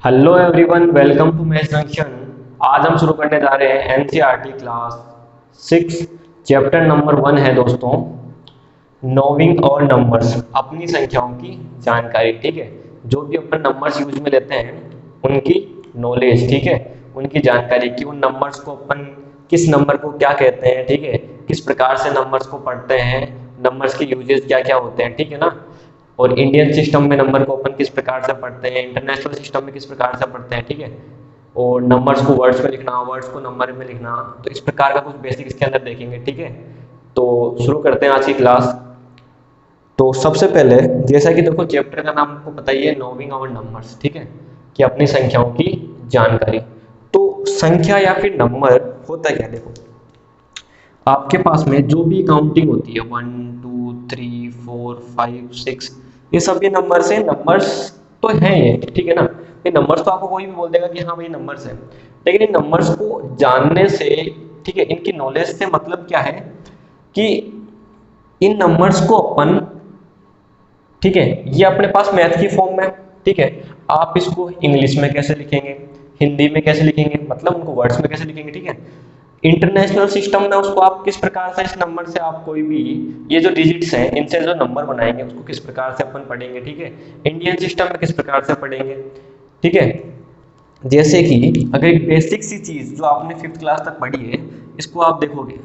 Hello everyone, welcome to Math Junction. आज हम शुरू करने जा रहे हैं एनसीईआरटी क्लास 6। चैप्टर नंबर 1 है दोस्तों, नोविंग और नंबर्स, अपनी संख्याओं की जानकारी। ठीक है, जो भी अपन नंबर्स यूज में लेते हैं उनकी नॉलेज, ठीक है, उनकी जानकारी कि उन नंबर्स को अपन किस नंबर को क्या कहते हैं, ठीक है, किस प्रकार से नंबर्स को पढ़ते हैं, नंबर्स के यूजेस क्या क्या होते हैं, ठीक है ना। और इंडियन सिस्टम में नंबर को अपन किस प्रकार से पढ़ते हैं, इंटरनेशनल सिस्टम में किस प्रकार से पढ़ते हैं, ठीक है। और नंबर्स को वर्ड्स में लिखना, वर्ड्स को नंबर में लिखना, तो इस प्रकार का कुछ बेसिक इसके अंदर देखेंगे, ठीक है। तो शुरू करते हैं आज की क्लास। तो सबसे पहले, जैसा कि देखो चैप्टर का नाम आपको पता ही है, नोविंग और नंबर्स, ठीक है, कि अपनी संख्याओं की जानकारी। तो संख्या या फिर नंबर होता क्या, देखो आपके पास में जो भी काउंटिंग होती है 1 2 3 4 5 6, ये सब ये नंबर्स हैं। नंबर्स तो हैं ये, ठीक है ना। ये नंबर्स तो आपको कोई भी बोल देगा कि हाँ भाई नंबर्स है, लेकिन इन नंबर्स को जानने से, ठीक है, इनकी नॉलेज से मतलब क्या है कि इन नंबर्स को अपन, ठीक है, ये अपने पास मैथ की फॉर्म में, ठीक है, आप इसको इंग्लिश में कैसे लिखेंगे, हिंदी में कैसे लिखेंगे, मतलब उनको वर्ड्स में कैसे लिखेंगे, ठीक है। इंटरनेशनल सिस्टम में उसको आप किस प्रकार से, इस नंबर से आप कोई भी, ये जो डिजिट्स हैं इनसे जो नंबर बनाएंगे उसको किस प्रकार से अपन पढ़ेंगे, ठीक है। इंडियन सिस्टम में किस प्रकार से पढ़ेंगे, ठीक है। जैसे कि अगर एक बेसिक सी चीज जो आपने 5th क्लास तक पढ़ी है, इसको आप देखोगे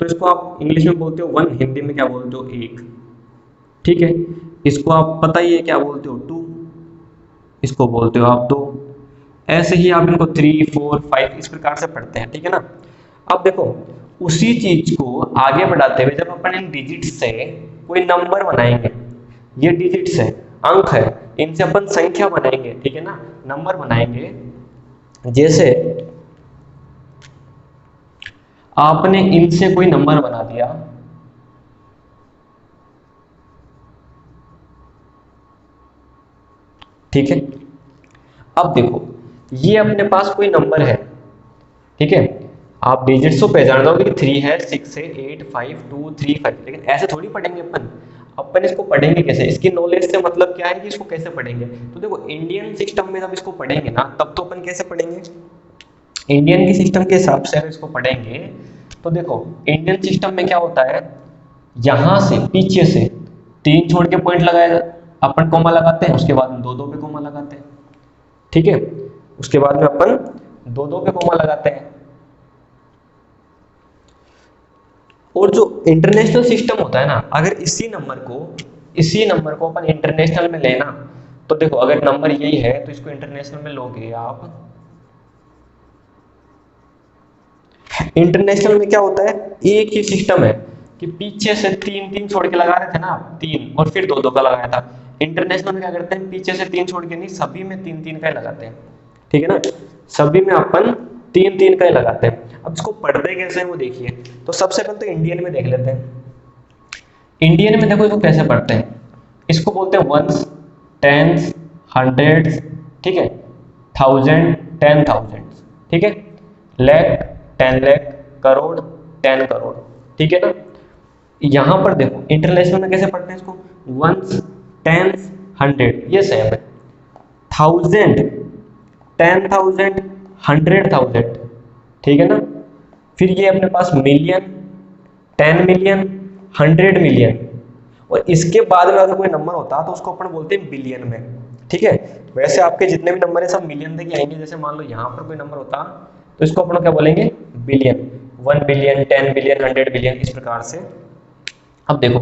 तो इसको आप इंग्लिश में बोलते हो 1, हिंदी में क्या बोलते हो 1, ठीक है। इसको आप पता ही है क्या बोलते हो 2, इसको बोलते हो आप 2। ऐसे ही आप इनको 3 4 5 इस प्रकार से पढ़ते हैं, ठीक है ना। अब देखो उसी चीज को आगे बढ़ाते हुए जब अपन इन डिजिट्स से कोई नंबर बनाएंगे, ये डिजिट्स है, अंक है, इनसे अपन संख्या बनाएंगे, ठीक है ना, नंबर बनाएंगे। जैसे आपने इनसे कोई नंबर बना दिया, ठीक है। अब देखो ये अपने पास कोई नंबर है, ठीक है। आप डिजिट्स तो पहचान दोगे कि 3 है, 6 है, 8 5 2 3 5, लेकिन ऐसे थोड़ी पढ़ेंगे अपन। अपन इसको पढ़ेंगे कैसे, इसकी नॉलेज से मतलब क्या है कि इसको कैसे पढ़ेंगे। तो देखो इंडियन सिस्टम में जब इसको पढ़ेंगे ना, तब तो अपन कैसे पढ़ेंगे, इंडियन की सिस्टम के हिसाब से अगर इसको पढ़ेंगे तो देखो इंडियन सिस्टम में क्या होता है, यहां से पीछे से 3 छोड़ के पॉइंट लगाया, अपन कॉमा लगाते हैं, उसके बाद में 2 2 पे कॉमा लगाते हैं, ठीक है। उसके बाद में अपन 2 2 पे कॉमा लगाते हैं। और जो इंटरनेशनल सिस्टम होता है ना, अगर इसी नंबर को अपन इंटरनेशनल में लेना, तो देखो अगर नंबर यही है तो इसको इंटरनेशनल में लोगे आप। इंटरनेशनल में क्या होता है, एक ही सिस्टम है कि पीछे से 3 3 छोड़ के लगा रहे थे ना, 3 और फिर 2 2 का लगाया था। इंटरनेशनल में क्या करते हैं, पीछे से 3 छोड़ के नहीं, सभी में 3 3 का ही लगाते हैं, ठीक है ना। सभी में अपन 3 3 का ही लगाते हैं। अब इसको पढ़ते कैसे हैं वो देखिए। तो सबसे पहले तो इंडियन में देख लेते हैं। इंडियन में देखो इसको कैसे पढ़ते हैं, इसको बोलते हैं वंस, टेंस, हंड्रेड्स, ठीक है, थाउजेंड, 10,000, ठीक है, लैख, 10 लाख, करोड़, 10 करोड़, ठीक है ना। यहां पर देखो इंटरनेशनल में कैसे पढ़ते हैं इसको, वंस, टेंस, हंड्रेड, ये सेम है, थाउजेंड, 10,000, 100,000, ठीक है ना। फिर ये अपने पास मिलियन, 10 मिलियन, 100 मिलियन, और इसके बाद में अगर कोई नंबर होता तो उसको अपन बोलते हैं बिलियन में, ठीक है। वैसे आपके जितने भी नंबर है सब मिलियन तक ही आएंगे। जैसे मान लो यहाँ पर कोई नंबर होता तो इसको अपन क्या बोलेंगे, बिलियन, 1 बिलियन, 10 बिलियन, 100 बिलियन, इस प्रकार से। अब देखो,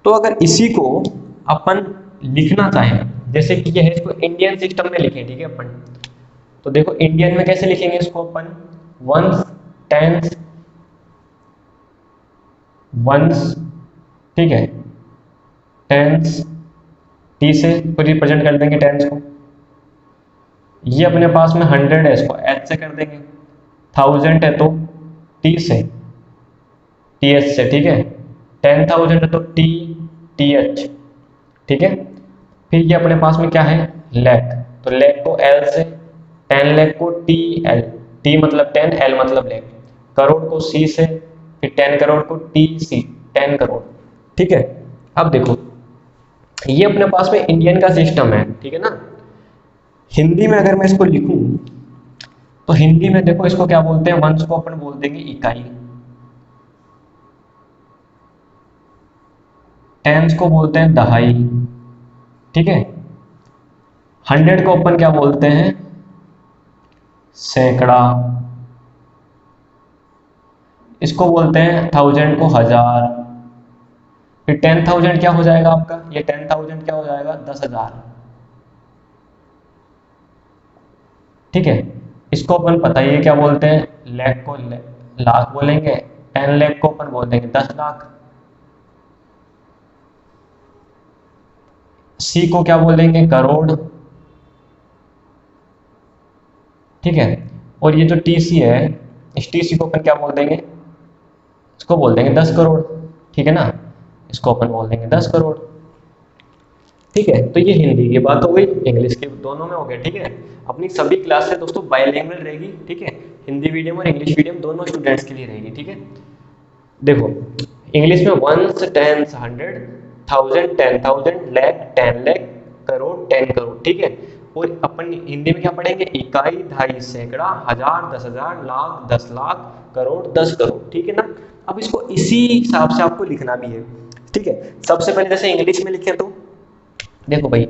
तो अगर इसी को अपन लिखना चाहें, जैसे कि ये है, इसको इंडियन सिस्टम में लिखें, ठीक है अपन। तो देखो इंडियन में कैसे लिखेंगे इसको अपन, वंस, टेंस, वंस, ठीक है, टेंस, टी से रिप्रेजेंट कर देंगे टेंस को। ये अपने पास में 100 है, इसको एच से कर देंगे। 1000 है तो टी से, टी एच से, ठीक है। 10,000 है तो टी, टी एच, ठीक है। फिर ये अपने पास में क्या है, लैख, तो लैख को एल से, 10 लाख को टी एल, टी मतलब 10, एल मतलब लैख। करोड़ को सी से, फिर 10 करोड़ को टी सी, 10 करोड़, ठीक है। अब देखो ये अपने पास में इंडियन का सिस्टम है, ठीक है ना। हिंदी में अगर मैं इसको लिखूं तो हिंदी में देखो इसको क्या बोलते हैं, वंश को अपन बोल देंगे इकाई, टेंस को बोलते हैं दहाई, ठीक है। 100 को अपन क्या बोलते हैं, सैकड़ा। इसको बोलते हैं 1000 को हजार। फिर 10,000 क्या हो जाएगा आपका, ये 10,000 क्या हो जाएगा, 10,000, ठीक है। इसको अपन पता ही है क्या बोलते हैं, लाख को लाख बोलेंगे, 10 लाख को अपन बोल देंगे 10 लाख। सी को क्या बोलेंगे, करोड़, ठीक है। और ये जो टीसी है, इस टीसी को अपन क्या बोल देंगे, इसको बोल देंगे 10 करोड़, ठीक है ना। इसको अपन बोल देंगे 10 करोड़, ठीक है। तो ये हिंदी की बात हो गई, इंग्लिश के दोनों में हो गया, ठीक है। अपनी सभी क्लासेस दोस्तों बाइलिंगुअल रहेगी, ठीक है। हिंदी मीडियम और इंग्लिश मीडियम दोनों स्टूडेंट्स के लिए रहेगी, ठीक है। देखो इंग्लिश में वंस, टेंस, 100, 1000, 10,000, लाख, 10 लाख, करोड़, 10 करोड़, ठीक है। और अपन हिंदी में क्या पढ़ेंगे, इकाई, दहाई, सैकड़ा, हजार, 10,000, लाख, 10 लाख, करोड़, 10 करोड़, ठीक है ना। अब इसको इसी हिसाब से आपको लिखना भी है, ठीक है। सबसे पहले जैसे इंग्लिश में लिखे तो देखो भाई,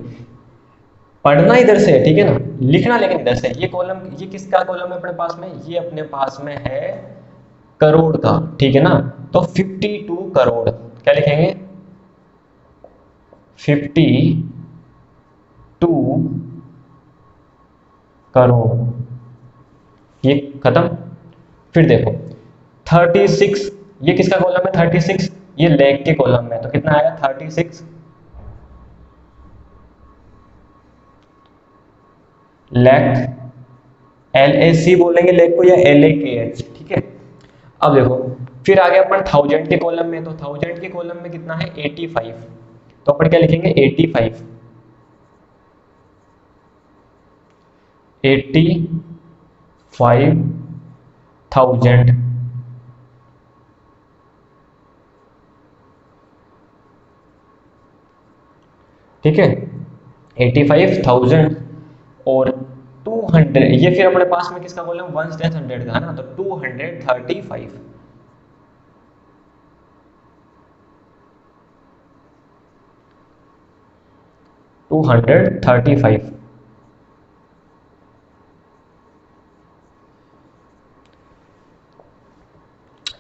पढ़ना इधर से है, ठीक है ना, लिखना लेकिन इधर से। ये कॉलम, ये किसका कॉलम है अपने पास में, ये अपने पास में है करोड़ का, ठीक है ना। तो 52 करोड़, क्या लिखेंगे, 52 करोड़, ये खत्म। फिर देखो 36, ये किसका कॉलम है, 36, ये लेग के कॉलम में, तो कितना आएगा 36 लैख, LAC बोलेंगे लेग को, या LAKH, ठीक है। अब देखो फिर आगे अपन 1000 के कॉलम में, तो 1000 के कॉलम में कितना है 85, तो अपन क्या लिखेंगे 85, 85,000, ठीक है, 85,000। और 200, ये फिर अपने पास में किसका कॉलम, 1 10 100 का है ना, तो 235, 235,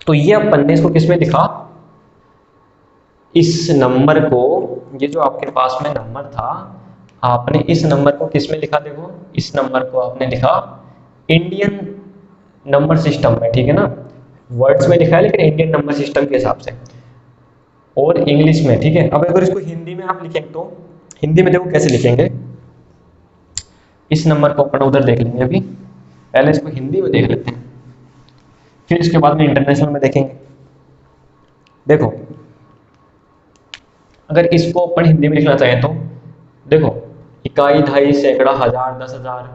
तो ये अपन ने इसको किसमें लिखा, इस नंबर को, ये जो आपके पास में नंबर था, आपने इस नंबर को किसमें लिखा, देखो इस नंबर को आपने लिखा इंडियन नंबर सिस्टम में, ठीक है ना। वर्ड्स में लिखा है लेकिन इंडियन नंबर सिस्टम के हिसाब से, और इंग्लिश में, ठीक है। अब अगर इसको हिंदी में आप लिखेंगे तो हिंदी में देखो कैसे लिखेंगे, इस नंबर को अपन उधर देख लेंगे, अभी पहले इसको हिंदी में देख लेते हैं, फिर इसके बाद में इंटरनेशनल में देखेंगे। देखो अगर इसको अपन हिंदी में लिखना चाहें तो देखो, इकाई, दहाई, सैकड़ा, हजार, 10,000,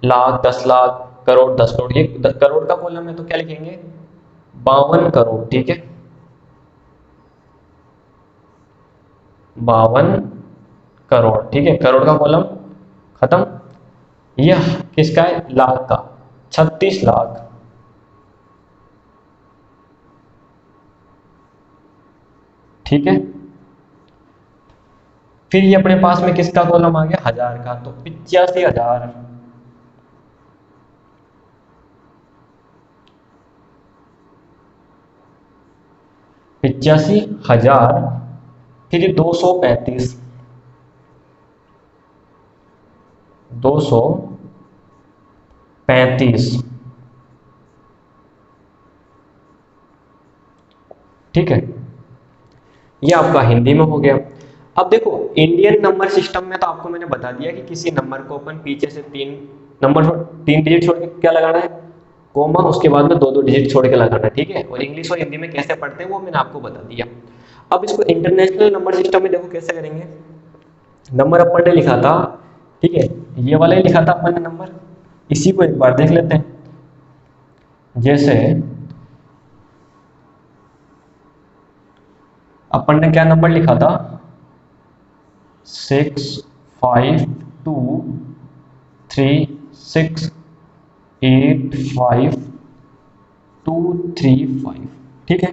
लाख, 10 लाख, करोड़, 10 करोड़, ये करोड़ का कॉलम है तो क्या लिखेंगे 52 करोड़, ठीक है, 52 करोड़, ठीक है। करोड़ का कॉलम खत्म। यह किसका है, लाख का, 36 लाख, ठीक है। फिर ये अपने पास में किसका कॉलम आ गया, हजार का, तो 85,000, 85,000। फिर ये 235, 235, ठीक है। ये आपका हिंदी में हो गया। अब देखो इंडियन नंबर सिस्टम में तो आपको मैंने बता दिया कि किसी नंबर को अपन पीछे से 3 डिजिट छोड़ के क्या लगाना है, कोमा, उसके बाद में 2 डिजिट छोड़ के लगाना है, ठीक है। और इंग्लिश और हिंदी में कैसे पढ़ते हैं वो मैंने आपको बता दिया। अब इसको इंटरनेशनल नंबर सिस्टम में देखो कैसे करेंगे। नंबर अपन ने लिखा था, ठीक है, ये वाला ही लिखा था अपन ने नंबर, इसी को एक बार देख लेते हैं। जैसे अपन ने क्या नंबर लिखा था, 652 3685235, ठीक है।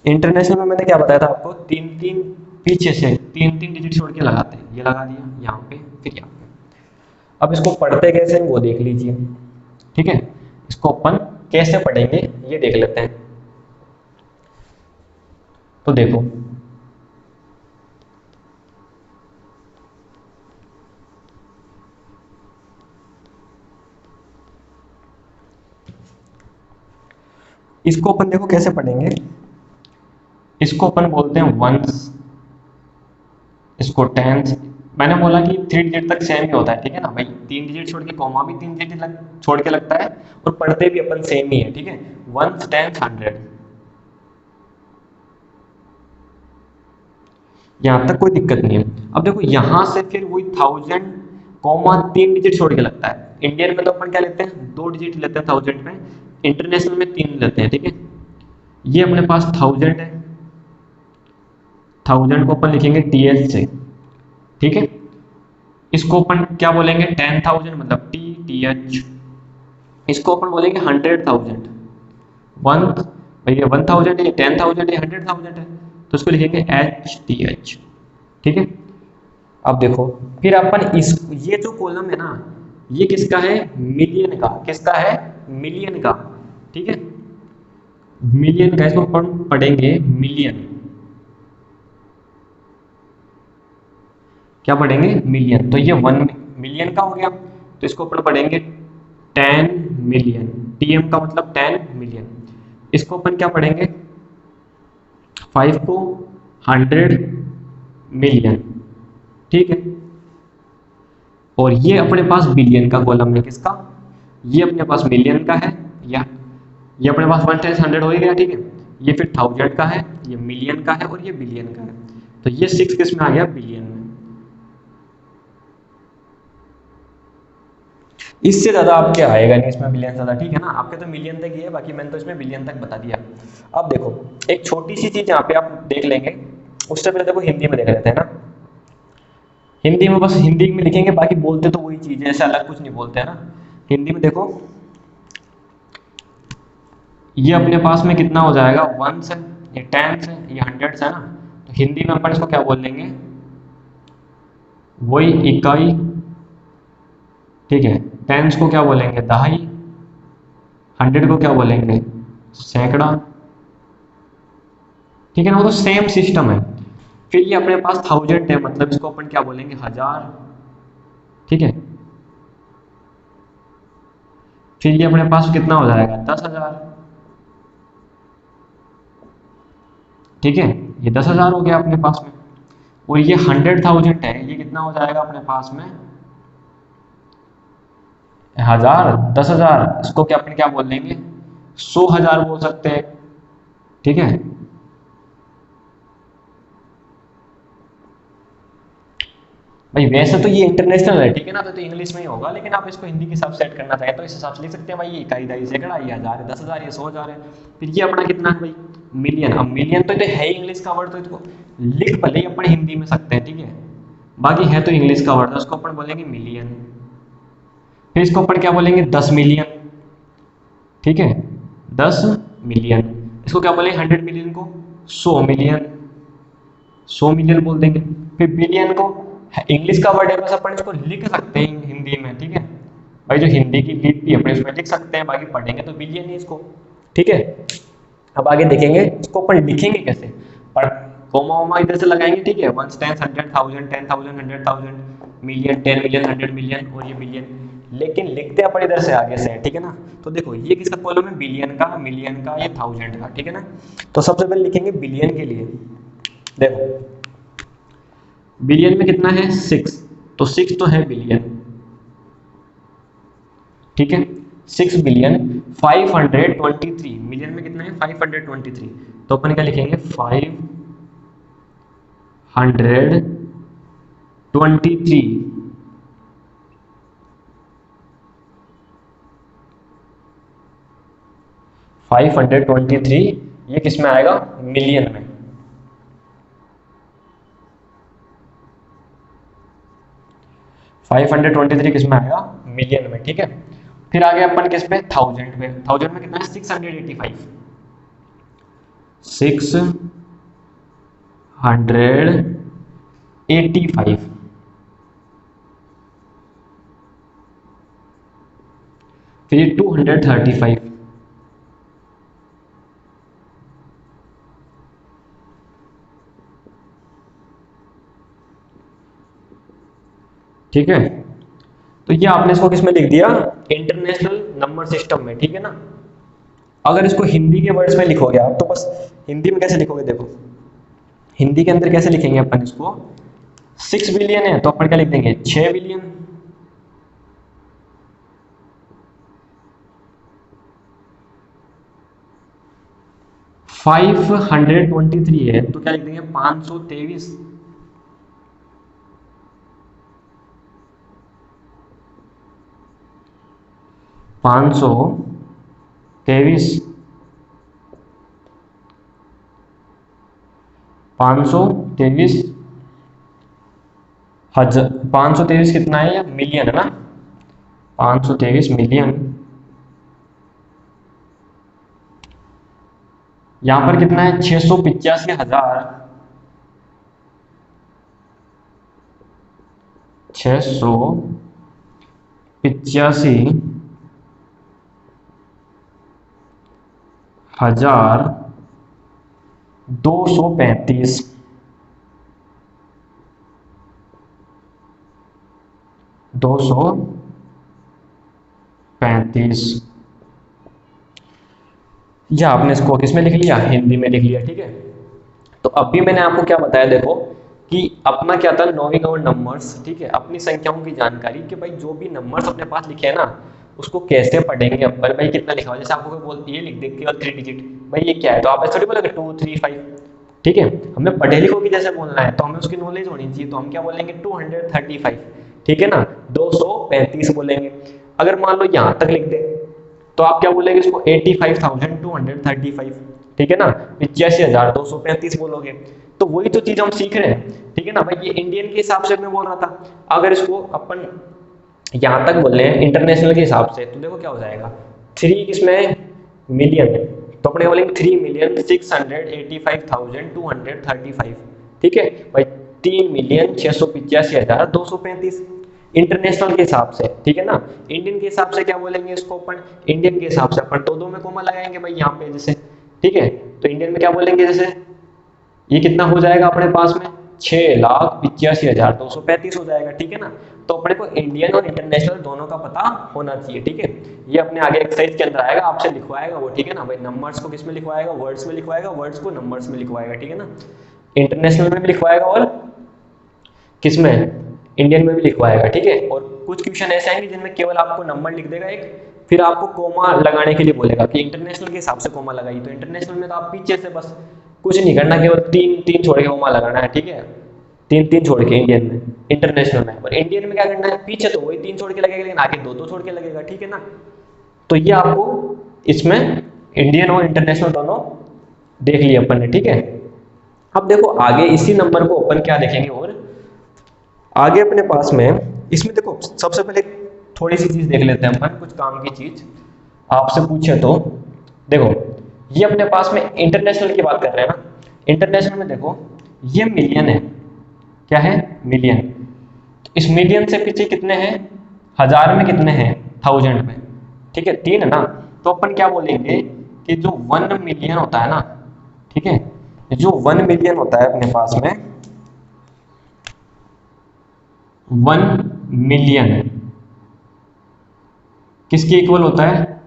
इंटरनेशनल में मैंने क्या बताया था आपको, तीन तीन पीछे से तीन तीन डिजिट छोड़ के लगाते हैं, ये लगा दिया यहाँ पे, फिर यहाँ पे। अब इसको पढ़ते कैसे हैं वो देख लीजिए, ठीक है। इसको अपन कैसे पढ़ेंगे ये देख लेते हैं। तो देखो, इसको अपन देखो कैसे पढ़ेंगे। इसको अपन बोलते हैं वंस, इसको टेंस। मैंने बोला कि 3 डिजिट तक सेम ही होता है, ठीक है ना भाई। 3 डिजिट छोड़ के कॉमा भी 3 डिजिट छोड़ के लगता है, और पढ़ते भी अपन सेम ही है, ठीक है। वंस, टेंस, 100, यहां तक कोई दिक्कत नहीं है। अब देखो यहां से फिर वही 1000 कॉमा 3 डिजिट छोड़ के लगता है। इंडियन में तो अपन क्या लेते हैं, 2 डिजिट लेते हैं 1000 में, इंटरनेशनल में 3 लेते हैं, ठीक है। ये अपने पास 1000 है, 1000 को अपन लिखेंगे TH से, ठीक है। इसको अपन क्या बोलेंगे, 10,000 मतलब TH। इसको अपन बोलेंगे 100,000, वन, भैया 1000 है, 10,000 है, 100,000 है, तो इसको लिखेंगे HTH, ठीक है। अब देखो फिर अपन इस, ये जो कॉलम है ना, ये किसका है, मिलियन का। किसका है, मिलियन का, ठीक है। मिलियन का, इसको अपन पढ़ेंगे मिलियन। क्या पढ़ेंगे, मिलियन। तो ये 1 मिलियन का हो गया, तो इसको अपन पढ़ेंगे 10 मिलियन। TM का मतलब 10 मिलियन। इसको अपन क्या पढ़ेंगे, 5 को 100 मिलियन, ठीक है। और ये अपने पास बिलियन का कॉलम है, किसका, ये अपने पास मिलियन का है, या ये अपने पास 1 टाइम्स 100 हो ही गया, ठीक है। ये फिर 1000 का है, ये मिलियन का है, और ये बिलियन का है। तो ये 6 किस में आ गया, बिलियन में। इससे ज्यादा आपके आएगा नहीं इसमें, बिलियन ज्यादा, ठीक है ना। आपके तो मिलियन तक ही है, बाकी मैंने तो इसमें बिलियन तक बता दिया। अब देखो एक छोटी सी चीज यहाँ पे आप देख लेंगे, उससे पहले देखो हिंदी में देख लेते हैं ना। हिंदी में बस हिंदी में लिखेंगे, बाकी बोलते तो वही चीज है, ऐसे अलग कुछ नहीं बोलते हैं ना। हिंदी में देखो, ये अपने पास में कितना हो जाएगा, 1 है, ये 10 है, ये 100 है ना। तो हिंदी में अपन इसको क्या बोल देंगे, वही इकाई, ठीक है। 10 को क्या बोलेंगे, दहाई। 100 को क्या बोलेंगे, सैकड़ा, ठीक है ना। वो तो सेम सिस्टम है। फिर ये अपने पास 1000 है, मतलब इसको अपन क्या बोलेंगे, 1000, ठीक है। फिर ये अपने पास कितना हो जाएगा, 10,000, ठीक है। ये 10,000 हो गया अपने पास में। और ये 100,000 है, ये कितना हो जाएगा अपने पास में, 1000, 10,000, इसको क्या अपन क्या बोल देंगे, 100,000 बोल सकते हैं, ठीक है। भाई वैसे तो ये इंटरनेशनल है, ठीक है ना, तो इंग्लिश में ही होगा, लेकिन आप इसको हिंदी के हिसाब से सेट करना चाहें तो इस हिसाब से लिख सकते हैं। भाई ये इकाई, दाई, सैकड़ा, ये 1000 है, 10,000, ये 100,000 है। फिर ये अपना कितना है भाई, मिलियन। अब मिलियन तो है ही इंग्लिश का वर्ड, तो इसको लिख भले ही अपन हिंदी में सकते हैं, ठीक है। बाकी है तो इंग्लिश का वर्ड, उसको अपन बोलेंगे मिलियन। फिर इसको अपन क्या बोलेंगे, 10 मिलियन, ठीक है, 10 मिलियन। इसको क्या बोलेंगे, 100 मिलियन को 100 मिलियन, 100 मिलियन बोल देंगे। फिर बिलियन को, इंग्लिश का वर्ड है, बस अपन इसको लिख सकते हैं हिंदी में, ठीक है। भाई जो हिंदी की लिपि है अपन इसमें लिख सकते हैं, बाकी पढ़ेंगे तो बिलियन ही इसको, ठीक है। अब आगे देखेंगे इसको अपन लिखेंगे कैसे, पर कोमा वोमा इधर से लगाएंगे, ठीक है। 1 10 100 1000 10,000 100,000 मिलियन 10 मिलियन 100 मिलियन, और ये बिलियन। लेकिन लिखते अपन इधर से आगे से, ठीक है ना। तो देखो ये किसका कॉलम है, बिलियन का, मिलियन का, ये 1000 का, ठीक है ना। तो सबसे पहले लिखेंगे बिलियन के लिए। देखो बिलियन में कितना है, 6, तो 6 तो है बिलियन, ठीक है। 6 बिलियन 523, मिलियन में कितना है, 523, तो अपन क्या लिखेंगे, 523, 523, ये किस में आएगा, मिलियन में। 523 किस में आएगा, मिलियन में, ठीक है। फिर आ गया अपन किस पे, थाउजेंड पे। थाउजेंड में कितना है, 685, 685। फिर 235, ठीक है। तो ये आपने इसको किस में लिख दिया, इंटरनेशनल नंबर सिस्टम में, ठीक है ना। अगर इसको हिंदी के वर्ड्स में लिखोगे आप, तो बस हिंदी में कैसे लिखोगे, देखो हिंदी के अंदर कैसे लिखेंगे अपन इसको, 6 बिलियन है तो अपन क्या लिख देंगे, 6 बिलियन। 523 है तो क्या लिख देंगे, 523। 523, 523 हजार, 523 कितना है, या मिलियन है ना, 523 मिलियन। यहां पर कितना है, 685,000, 685,235, 235। या आपने इसको किसमें लिख लिया, हिंदी में लिख लिया, ठीक है। तो अभी मैंने आपको क्या बताया, देखो कि अपना क्या था, नोइंग आवर नंबर्स, ठीक है, अपनी संख्याओं की जानकारी, कि भाई जो भी नंबर्स अपने पास लिखे हैं ना, उसको कैसे पढ़ेंगे अपन, भाई कितना लिखा हुआ, जैसे आपको कोई बोलती है लिख दे केवल 3 डिजिट, भाई ये क्या है, तो आप ऐसे थोड़ी बोलोगे 2 3 5, ठीक है। हमें पढ़े लिखों की जैसे बोलना है, तो हमें उसकी नॉलेज होनी चाहिए, तो हम क्या बोलेंगे, 235, ठीक है ना, 235 बोलेंगे। अगर मान लो यहाँ तक लिख दे, तो आप क्या बोलेंगे इसको, 85,235, ठीक है ना, 85,235 बोलोगे। तो वही तो चीज हम सीख रहे हैं, ठीक है ना भाई। ये इंडियन के हिसाब से मैं बोल रहा था, अगर इसको अपन यहाँ तक बोल रहे हैं इंटरनेशनल के हिसाब से, तो देखो क्या हो जाएगा, 3 किसमें, मिलियन, तो अपने बोलेंगे 3,685,235, ठीक है भाई, 3,685,235 इंटरनेशनल के हिसाब से, ठीक है ना। इंडियन के हिसाब से क्या बोलेंगे इसको अपन, इंडियन के हिसाब से अपन दो में कोमा लगाएंगे भाई यहाँ पे जैसे, ठीक है। तो इंडियन में क्या बोलेंगे, जैसे ये कितना हो जाएगा अपने पास में, 6,85,235 हो जाएगा, ठीक है ना। तो अपने को इंडियन और इंटरनेशनल दोनों का पता होना चाहिए, ठीक है। ये अपने आगे एक्सरसाइज के अंदर आएगा, आपसे लिखवाएगा वो, ठीक है ना भाई। नंबर्स को किस में लिखवाएगा, वर्ड्स में लिखवाएगा, वर्ड्स को नंबर्स में लिखवाएगा, ठीक है ना। इंटरनेशनल में भी लिखवाएगा और किस में, इंडियन में भी लिखवाएगा, ठीक है। और कुछ क्वेश्चन ऐसे आएंगे जिनमें केवल आपको नंबर लिख देगा एक, फिर आपको कोमा लगाने के लिए बोलेगा कि इंटरनेशनल के हिसाब से कोमा लगाई, तो इंटरनेशनल में तो आप पीछे से बस कुछ नहीं करना, केवल 3 छोड़ के कोमा लगाना है, ठीक है। 3 छोड़ के इंडियन में, इंटरनेशनल में। और इंडियन में क्या करना है, पीछे तो वही 3 छोड़ के लगेगा, लेकिन आगे 2 छोड़ के लगेगा, ठीक है ना। तो ये आपको इसमें इंडियन और इंटरनेशनल दोनों देख लिया अपन ने, ठीक है। अब देखो आगे इसी नंबर को अपन क्या देखेंगे, और आगे अपने पास में इसमें देखो सबसे पहले थोड़ी सी चीज देख लेते हैं अपन, कुछ काम की चीज आपसे पूछे तो। देखो ये अपने पास में इंटरनेशनल की बात कर रहे हैं ना, इंटरनेशनल में देखो ये मिलियन है, क्या है, मिलियन। तो इस मिलियन से पीछे कितने हैं, हजार में कितने हैं, 1000 में, ठीक है, 3 है ना। तो अपन क्या बोलेंगे कि जो 1 मिलियन होता है ना, ठीक है, जो 1 मिलियन होता है अपने पास में, 1 मिलियन किसके इक्वल होता है,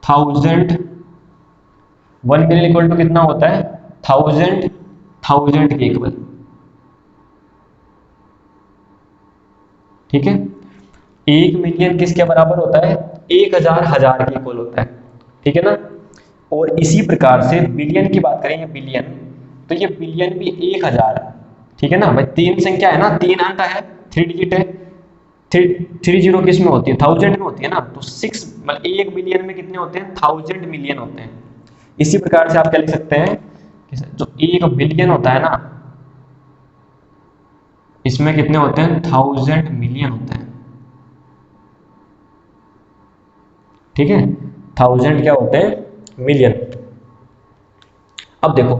1000। 1 मिलियन इक्वल टू कितना होता है, 1000 के इक्वल, ठीक है। 1 मिलियन किसके बराबर होता है, 1000 हजार के इक्वल होता है, ठीक है ना। और इसी प्रकार से बिलियन की बात करेंगे, बिलियन, तो ये बिलियन भी 1000, ठीक है ना भाई। 3 संख्या है ना, 3 अंक है, 3 डिजिट है, 30 किस में होती है, 1000 में होती है ना। तो 6 मतलब 1 बिलियन में कितने होते हैं, 1000 मिलियन होते हैं। इसी प्रकार से आप क्या लिख सकते हैं, जो 1 बिलियन होता है ना, इसमें कितने होते हैं, 1000 मिलियन होते हैं, ठीक है, 1000 क्या होते हैं, मिलियन। अब देखो,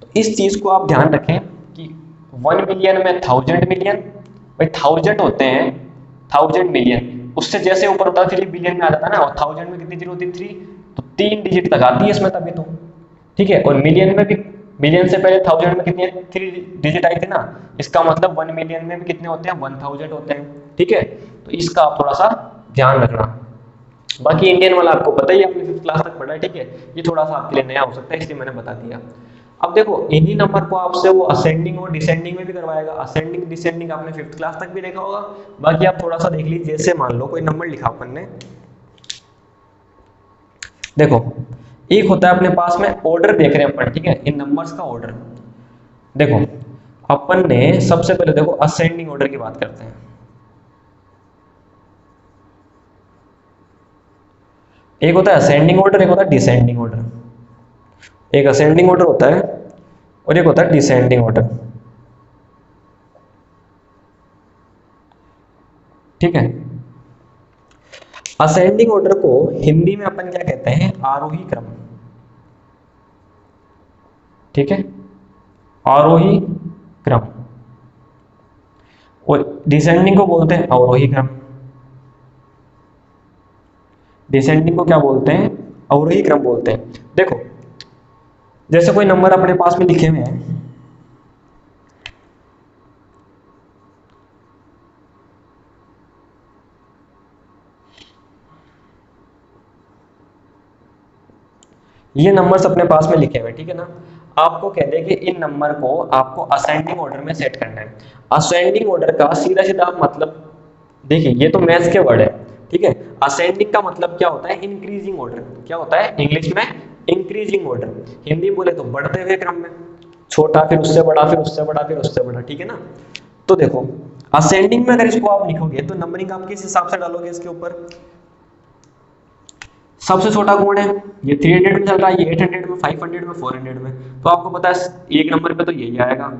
तो इस चीज को आप ध्यान रखें कि 1 मिलियन में 1000 मिलियन, भाई 1000 होते हैं 1000 मिलियन, उससे जैसे ऊपर होता है फिर बिलियन में आ जाता है ना, और 1000 में कितनी जीरो होती है, 3, तो 3 डिजिट तक आती है इसमें तभी तो, ठीक है। और मिलियन में भी, मिलियन से पहले 1000 में कितनी 3 डिजिट आई थी ना, इसका मतलब 1 मिलियन में भी कितने होते हैं, 1000 होते हैं, ठीक है। तो इसका आप थोड़ा सा ध्यान रखना। बाकी इंडियन वाला आपको पता ही, आपने 5th क्लास तक पढ़ा है, ठीक है। ये थोड़ा सा आपके लिए नया हो सकता है, इसलिए मैंने बता दिया। अब देखो, इन्हीं नंबर को आपसे वो असेंडिंग और डिसेंडिंग में भी करवाएगा। असेंडिंग डिसेंडिंग आपने 5th क्लास तक भी देखा होगा। बाकी आप थोड़ा सा देख लीजिए, जैसे मान लो कोई नंबर लिखा अपन ने, देखो एक होता है अपने पास में ऑर्डर देख रहे हैं अपन, ठीक है, इन नंबर्स का ऑर्डर। देखो अपन ने सबसे पहले देखो असेंडिंग ऑर्डर की बात करते हैं। एक होता है असेंडिंग ऑर्डर, एक होता है डिसेंडिंग ऑर्डर। एक असेंडिंग ऑर्डर होता है और एक होता है डिसेंडिंग ऑर्डर, ठीक है। असेंडिंग ऑर्डर को हिंदी में अपन क्या कहते हैं, आरोही क्रम, ठीक है, आरोही क्रम। और डिसेंडिंग को बोलते हैं अवरोही क्रम। डिसेंडिंग को क्या बोलते हैं, अवरोही क्रम बोलते हैं। देखो जैसे कोई नंबर अपने पास में लिखे हुए हैं, ये नंबर्स अपने पास में लिखे हुए हैं, ठीक है ना। आपको कह दे कि इन नंबर को आपको असेंडिंग ऑर्डर में सेट करना है। असेंडिंग ऑर्डर का सीधा सीधा मतलब, देखिए ये तो मैथ्स के वर्ड है, ठीक है। असेंडिंग का मतलब क्या होता है, इंक्रीजिंग ऑर्डर। क्या होता है इंग्लिश में, इंक्रीजिंग ऑर्डर। हिंदी बोले तो बढ़ते हुए क्रम में, छोटा फिर उससे बड़ा, फिर उससे बड़ा, फिर उससे बड़ा, ठीक है ना। तो देखो असेंडिंग में अगर इसको आप लिखोगे तो नंबरिंग आप किस हिसाब से डालोगे इसके ऊपर, सबसे छोटा कौन है, ये 300 में चल रहा है, ये 800 में, 500 में, 400 में, तो आपको पता है एक नंबर पे तो यही आएगा।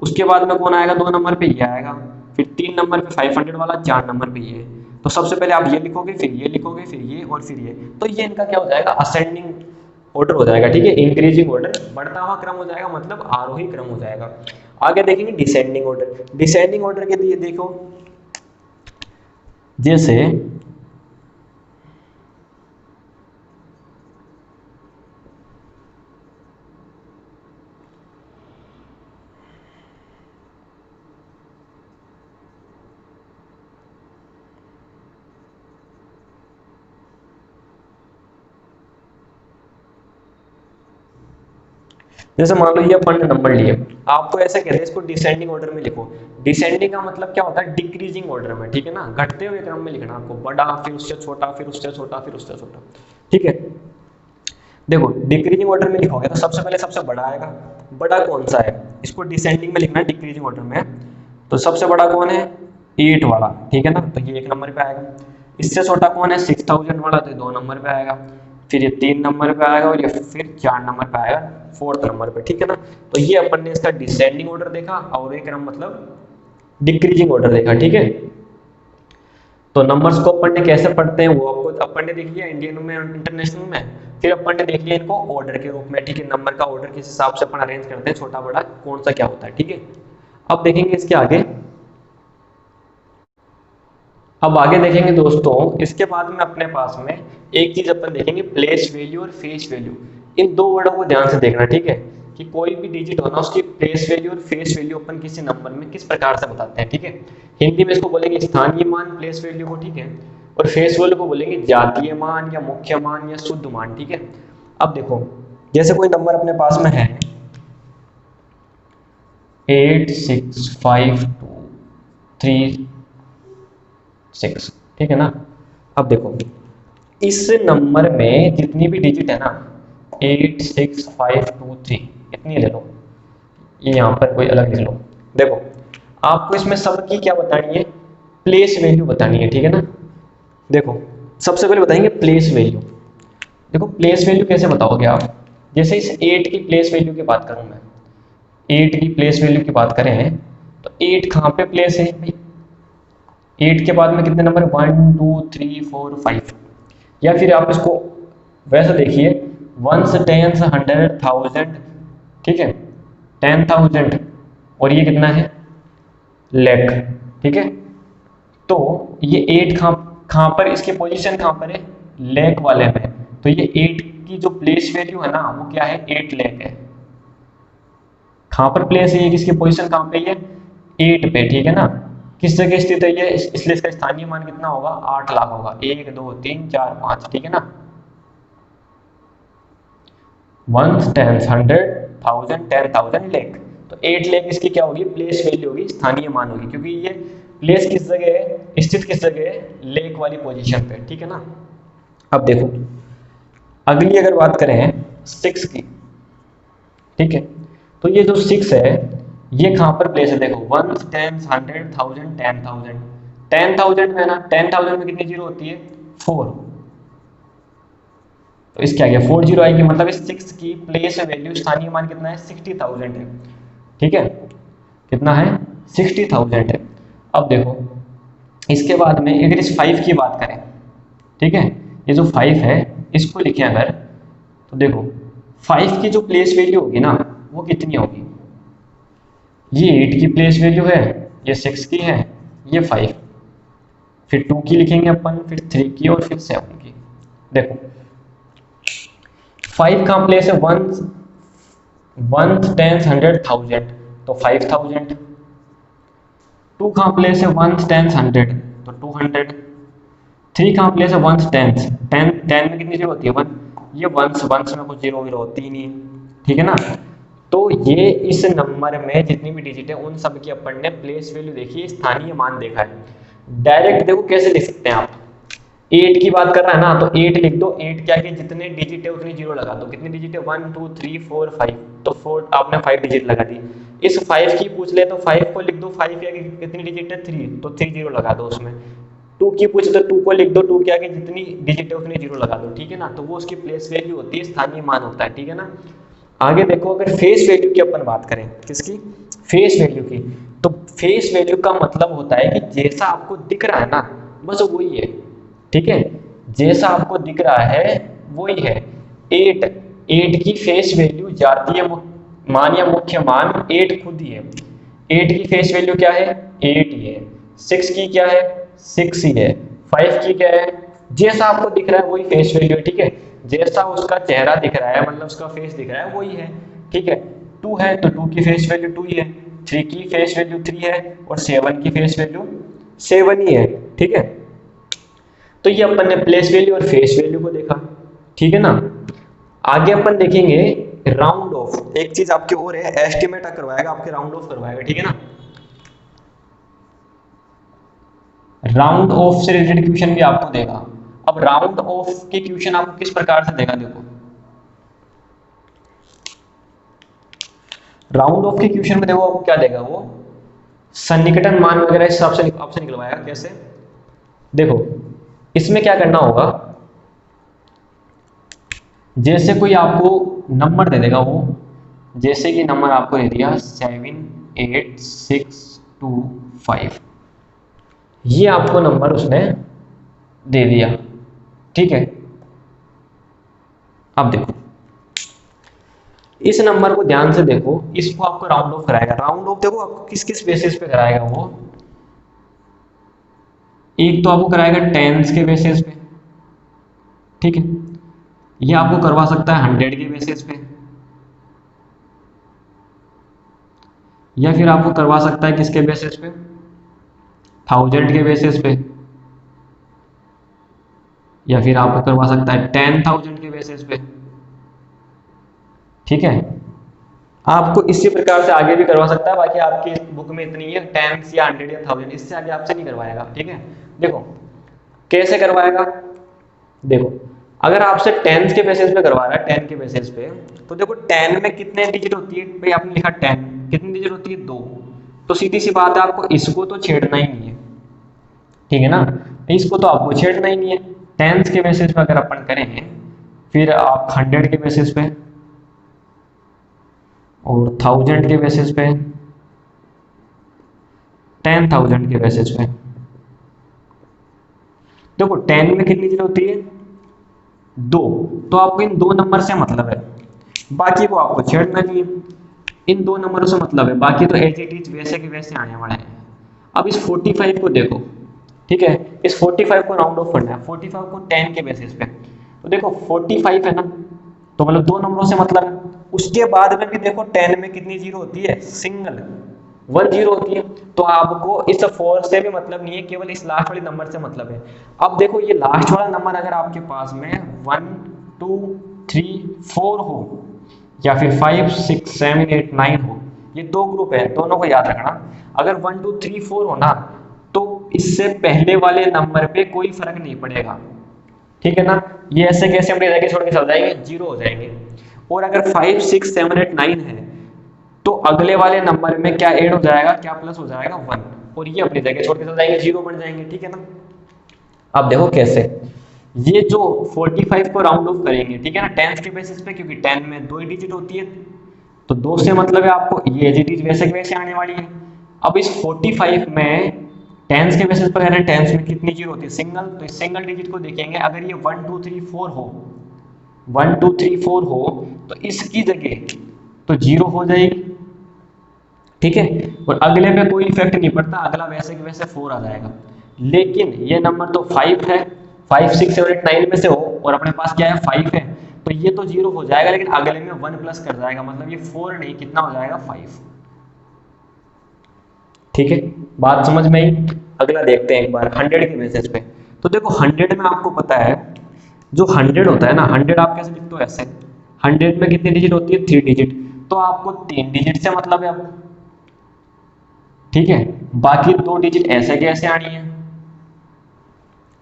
उसके बाद में कौन आएगा, 2 नंबर पे ये आएगा, फिर 3 नंबर पे 500 वाला, 4 नंबर पे ये। तो सबसे पहले आप ये लिखोगे, फिर ये लिखोगे, फिर ये और फिर ये, तो ये इनका क्या हो जाएगा, असेंडिंग ऑर्डर हो जाएगा, ठीक है। इंक्रीजिंग ऑर्डर, बढ़ता हुआ क्रम हो जाएगा, मतलब आरोही क्रम हो जाएगा। आगे देखेंगे डिसेंडिंग ऑर्डर। डिसेंडिंग ऑर्डर के लिए देखो, जैसे जैसे मान लो ये अपन ने नंबर लिए, आपको ऐसे कहते हैं इसको डिसेंडिंग ऑर्डर में लिखो। डिसेंडिंग का मतलब क्या होता है, डिक्रीजिंग ऑर्डर में, ठीक है ना, घटते हुए क्रम में लिखना आपको, बड़ा फिर उससे छोटा, फिर उससे छोटा, फिर उससे छोटा, ठीक है। देखो डिक्रीजिंग ऑर्डर में लिखोगे तो सबसे पहले सबसे बड़ा आएगा। बड़ा कौन सा है, इसको डिसेंडिंग में लिखना है, डिक्रीजिंग ऑर्डर में। तो सबसे बड़ा कौन है, 8 वाला, ठीक है ना, तो ये 1 नंबर पे आएगा। इससे छोटा कौन है, 6000 वाला, तो 2 नंबर पे आएगा। फिर ये 3 नंबर पे आएगा, और ये फिर 4 नंबर पे आएगा, 4th नंबर पे, ठीक है ना। तो ये अपन ने इसका डिसेंडिंग ऑर्डर देखा, और एक क्रम मतलब डिक्रीजिंग ऑर्डर देखा, ठीक है। तो नंबर्स को अपन ने कैसे पढ़ते हैं वो आपको अपन ने देख लिया, इंडियन में, इंटरनेशनल में। फिर अपन ने देख लिया इनको ऑर्डर के रूप में, ठीक है। नंबर का ऑर्डर किस हिसाब से अपन अरेंज करते हैं, छोटा बड़ा कौन सा क्या होता है, ठीक है। अब देखेंगे इसके आगे। अब आगे देखेंगे दोस्तों, इसके बाद में अपने पास में एक चीज अपन देखेंगे, प्लेस वैल्यू और फेस वैल्यू। इन 2 वर्डों को ध्यान से देखना, ठीक है, कि कोई भी डिजिट होना उसकी प्लेस वैल्यू और फेस वैल्यू अपन किसी नंबर में किस प्रकार से बताते हैं, ठीक है। हिंदी में इसको बोलेंगे स्थानीय मान, प्लेस वैल्यू को, ठीक है। और फेस वैल्यू को बोलेंगे जातीय मान या मुख्य मान या शुद्ध मान, ठीक है। अब देखो जैसे कोई नंबर अपने पास में है 86523 ठीक है ना। अब देखो इस नंबर में जितनी भी डिजिट है ना, 86523 इतनी ले लो, ये यहाँ पर कोई अलग लिख लो। देखो आपको इसमें सब की क्या बतानी है, प्लेस वैल्यू बतानी है, ठीक है ना। देखो सबसे पहले बताएंगे प्लेस वैल्यू। देखो प्लेस वैल्यू कैसे बताओगे आप, जैसे इस 8 की प्लेस वैल्यू की बात करूं मैं, 8 की प्लेस वैल्यू की बात करें तो 8 कहाँ पे प्लेस है भाई, 8 के बाद में कितने नंबर, 1 2 3 4 5, या फिर आप इसको वैसे देखिए, वंस, टेंस, 100,000, ठीक है, 10,000, और ये कितना है, लैख, ठीक है। तो ये 8 कहाँ पर, इसकी पोजीशन कहाँ पर है, लैख वाले में। तो ये 8 की जो प्लेस वैल्यू है ना वो क्या है, 8 लैख है। कहाँ पर प्लेस है ये, किसकी पोजीशन कहाँ पे है, 8 पे, ठीक है ना। किस जगह स्थित है ये, इसलिए इसका स्थानीय मान कितना होगा, 8 लाख होगा, 1 2 3 4 5, ठीक है ना। Ones, tens, 100,000, 10,000, lakh. तो 8 लैख इसकी क्या होगी, प्लेस वैल्यू होगी, स्थानीय मान होगी, क्योंकि ये प्लेस किस जगह है, स्थित किस जगह है, लेक वाली पोजीशन पे, ठीक है ना। अब देखो अगली अगर बात करें 6 की, ठीक है, तो ये जो 6 है ये कहाँ पर प्लेस है, देखो, 1 10 100,000 10,000, 10,000 में ना, 10,000 में कितनी जीरो होती है, 4। तो इसके आगे 4 जीरो आएगी, मतलब इस 6 की प्लेस वैल्यू, स्थानीय मान कितना है, 60,000 है, ठीक है। कितना है, 60,000 है। अब देखो इसके बाद में अगर इस 5 की बात करें, ठीक है, ये जो 5 है इसको लिखें अगर, तो देखो 5 की जो प्लेस वैल्यू होगी ना वो कितनी होगी, ये 8 की प्लेस वैल्यू है, ये 6 की है, ये 5, फिर 2 की लिखेंगे अपन, फिर 3 की, और फिर 7 की। देखो 5 का प्लेस है 1 1 10 100,000, तो 5,000। 2 का प्लेस है 1 10 100, तो 200। 3 का प्लेस है 1 10 10 10 में कितनी जीरो होती है, 1, ये वंस वंस में कुछ जीरो वीरो होती ही नहीं, ठीक है ना। तो ये इस नंबर में जितनी भी डिजिट है उन सब की अपन ने प्लेस वैल्यू देखी है, स्थानीय मान देखा है। डायरेक्ट देखो कैसे लिख सकते हैं आप, 8 की बात कर रहा है ना, तो 8 लिख दो, 8 क्या कि जितने डिजिट है उतनी जीरो लगा दो, कितनी डिजिट है, 1 2 3 4 5, तो 4 आपने 5 डिजिट लगा दी। इस 5 की पूछ ले तो 5 को लिख दो, 5 क्या कि कितनी डिजिट है, 3, तो 3 जीरो लगा दो उसमें। 2 की पूछ तो 2 को लिख दो, 2 क्या कि जितनी डिजिट है उतनी जीरो लगा दो, ठीक है ना। तो वो उसकी प्लेस वैल्यू होती है, स्थानीय मान होता है, ठीक है ना। आगे देखो अगर फेस वैल्यू की अपन बात करें, किसकी, फेस वैल्यू की, तो फेस वैल्यू का मतलब होता है कि जैसा आपको दिख रहा है ना बस वही है, ठीक है, जैसा आपको दिख रहा है वही है। 8 8 की फेस वैल्यू जातीय मान या मुख्य मान 8 खुद ही है, 8 की फेस वैल्यू क्या है, 8 ही है। 6 की क्या है, 6 ही है। 5 की क्या है, जैसा आपको दिख रहा है वही फेस वैल्यू है, ठीक है, जैसा उसका चेहरा दिख रहा है मतलब उसका फेस दिख रहा है वही है, ठीक है। 2 है तो 2 की फेस वैल्यू 2 ही है, 3 की फेस वैल्यू 3 है, और 7 की फेस वैल्यू 7 ही है, ठीक है। तो ये अपन ने प्लेस वैल्यू और फेस वैल्यू को देखा, ठीक है ना। आगे अपन देखेंगे राउंड ऑफ, एक चीज आपकी और है, एस्टिमेट करवाएगा आपके, राउंड ऑफ करवाएगा, ठीक है ना। राउंड ऑफ से रिलेटेड क्वेश्चन भी आपको देगा। अब राउंड ऑफ के क्वेश्चन आपको किस प्रकार से देगा, देखो राउंड ऑफ के क्वेश्चन में देखो आपको क्या देगा, वो सन्निकटन मान वगैरह इस हिसाब से आपसे निकलवाएगा। कैसे, देखो इसमें क्या करना होगा, जैसे कोई आपको नंबर दे देगा, वो जैसे कि नंबर आपको दे दिया 7 8 6 2 5, ये आपको नंबर उसने दे दिया, ठीक है। अब देखो इस नंबर को ध्यान से देखो, इसको आपको राउंड ऑफ कराएगा। राउंड ऑफ देखो आपको किस किस बेसिस पे कराएगा वो, एक तो आपको कराएगा टेंस के बेसिस पे, ठीक है, ये आपको करवा सकता है 100 के बेसिस पे, या फिर आपको करवा सकता है किसके बेसिस पे, 1000 के बेसिस पे, या फिर आपको करवा सकता है 10,000 के बेसिस पे, ठीक है। आपको इसी प्रकार से आगे भी करवा सकता है, बाकी आपकी बुक में इतनी है, टेंस या 100 या 1000, इससे आगे आपसे नहीं करवाएगा, ठीक है। देखो कैसे करवाएगा, देखो अगर आपसे टेंस के बेसिस पे करवा रहा है, 10 के बेसिस पे, तो देखो 10 में कितने डिजिट होती है भाई, आपने लिखा 10, कितनी डिजिट होती है, 2, तो सीधी सी बात है आपको इसको तो छेड़ना ही नहीं है, ठीक है ना, इसको तो आपको छेड़ना ही नहीं है। टेंस के बेसिस पे अगर अपन करेंगे, फिर आप 100 के बेसिस पे और 1000 के बेसिस पे, 10,000 के बेसिस पे। देखो 10 में कितनी जीरो होती है, 2, तो आपको इन दो नंबर से मतलब है, बाकी को आपको छेड़ना नहीं है। इन दो नंबरों से मतलब है, बाकी तो एज इट इज वैसे के वैसे आने वाले हैं। अब इस 45 को देखो, ठीक है, इस 45 को राउंड ऑफ करना है, 45 को 10 के बेसिस पे। तो देखो 45 है ना, तो मतलब दो नंबरों से मतलब है। उसके बाद में भी देखो 10 में कितनी जीरो होती है, सिंगल 1 जीरो होती है। तो आपको इस 4 से भी मतलब नहीं है, केवल इस लास्ट वाले नंबर से मतलब है। अब देखो ये लास्ट वाला नंबर अगर आपके पास में 1 2 3 4 हो, या फिर 5 6 7 8 9 हो, ये दो ग्रुप है, दोनों को याद रखना। अगर 1 2 3 4 हो ना, तो इससे पहले वाले नंबर पे कोई फर्क नहीं पड़ेगा, ठीक है ना। ये ऐसे कैसे हम लेके छोड़ के चल जाएंगे, जीरो हो जाएंगे। और अगर 5 6 7 8 9 है, तो अगले वाले नंबर में क्या ऐड हो जाएगा, क्या प्लस हो जाएगा, 1, और ये अपनी जगह छोड़ के चल जाएंगे, जीरो बन जाएंगे, ठीक है ना। अब देखो कैसे, ये जो 45 को राउंड ऑफ करेंगे, ठीक है ना, टेंस के बेसिस पे, क्योंकि 10 में दो ही डिजिट होती है, तो दो से मतलब है आपको, ये एज इट इज वैसे के वैसे आने वाली है। अब इस 45 में टेंस के बेसिस पर है, टेंस में कितनी जीरो होती है, सिंगल, तो इस सिंगल डिजिट को देखेंगे, अगर ये 1 2 3 4 हो, 1 2 3 4 हो, तो इसकी जगह तो जीरो हो जाएगी, ठीक है। और अगले पे कोई इफेक्ट नहीं पड़ता, अगला वैसे के वैसे 4 आ जाएगा। लेकिन ये नंबर तो 5 है, 5 6 7 8 9 में से हो, और अपने पास क्या है, 5 है, तो ये तो जीरो हो जाएगा, लेकिन अगले में 1 प्लस कर जाएगा, मतलब ये 4 नहीं, कितना हो जाएगा, 5, ठीक है। बात समझ में आई। अगला देखते हैं एक बार 100 के बेसिस पे। तो देखो 100 में आपको पता है, जो 100 होता है ना, 100 आप कैसे लिखते हो, ऐसे। 100 में कितनी डिजिट होती है, 3 डिजिट, तो आपको 3 डिजिट से मतलब है अब, ठीक है। बाकी दो डिजिट ऐसे कैसे आनी है,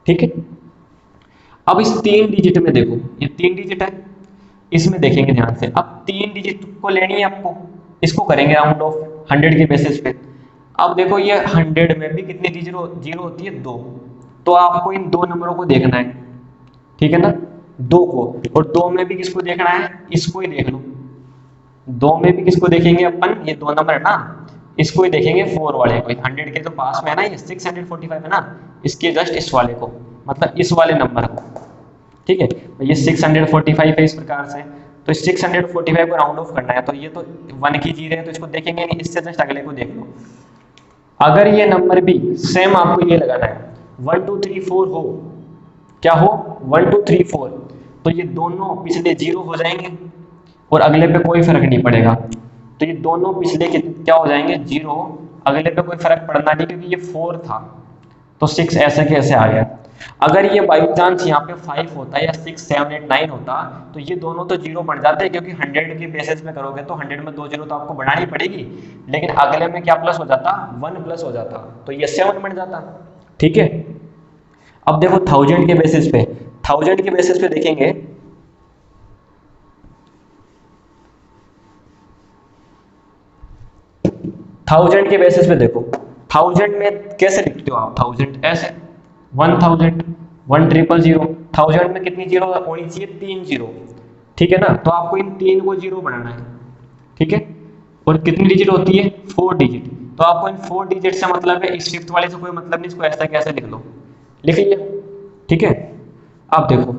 ठीक है। अब इस 3 डिजिट में देखो, ये 3 डिजिट है, इसमें देखेंगे ध्यान से। अब 3 डिजिट को लेनी है आपको, इसको करेंगे राउंड ऑफ 100 के बेसिस पे। अब देखो ये 100 में भी कितनी जीरो जीरो होती है, 2, तो आपको इन दो नंबरों को देखना है, ठीक है ना, 2 को। और 2 में भी किसको देखना है, इसको ही देख लो। 2 में भी किसको देखेंगे अपन, ये 2 नंबर है ना, इसको ही देखेंगे, 4 वाले को, 100 के जो पास में है ना, ये 645 है ना, इसके जस्ट इस वाले को, मतलब इस वाले नंबर को, ठीक है। ये 645 है इस प्रकार से, तो इस 645 को राउंड ऑफ करना है, तो ये तो 1 की जीरो है, तो इसको देखेंगे नहीं, इससे जस्ट अगले को देख लो। अगर ये नंबर भी सेम आपको ये लगाना है, 1 2 3 4 हो, क्या हो, 1 2 3 4, तो ये दोनों पिछले जीरो हो जाएंगे, और अगले पे कोई फर्क नहीं पड़ेगा, तो ये दोनों पिछले के क्या हो जाएंगे, जीरो, अगले पे कोई फर्क पड़ना नहीं, क्योंकि ये 4 था, तो 6 ऐसे कैसे आ गया। अगर ये बाई चांस यहाँ पे 5 होता या 6 7 8 9 होता, तो ये दोनों तो जीरो बन जाते, क्योंकि 100 के बेसिस में करोगे तो 100 में दो जीरो तो आपको बढ़ानी पड़ेगी, लेकिन अगले में क्या प्लस हो जाता, 1 प्लस हो जाता, तो ये 7 बन जाता, ठीक है। अब देखो 1000 के बेसिस पे, 1000 के बेसिस पे देखेंगे, 1000 के बेसिस पे देखो, 1000 में कैसे लिखते हो आप, 1000 ऐसे, 1000 1000, 1000 में कितनी जीरो होनी चाहिए, 3 जीरो, ठीक है ना, तो आपको इन 3 को जीरो बनाना है, ठीक है। और कितनी डिजिट होती है, 4 डिजिट, तो आपको इन 4 डिजिट से मतलब है, इस फिफ्थ वाले से कोई मतलब नहीं, इसको ऐसा कैसे लिख लो, लिख लिया, ठीक है। अब देखो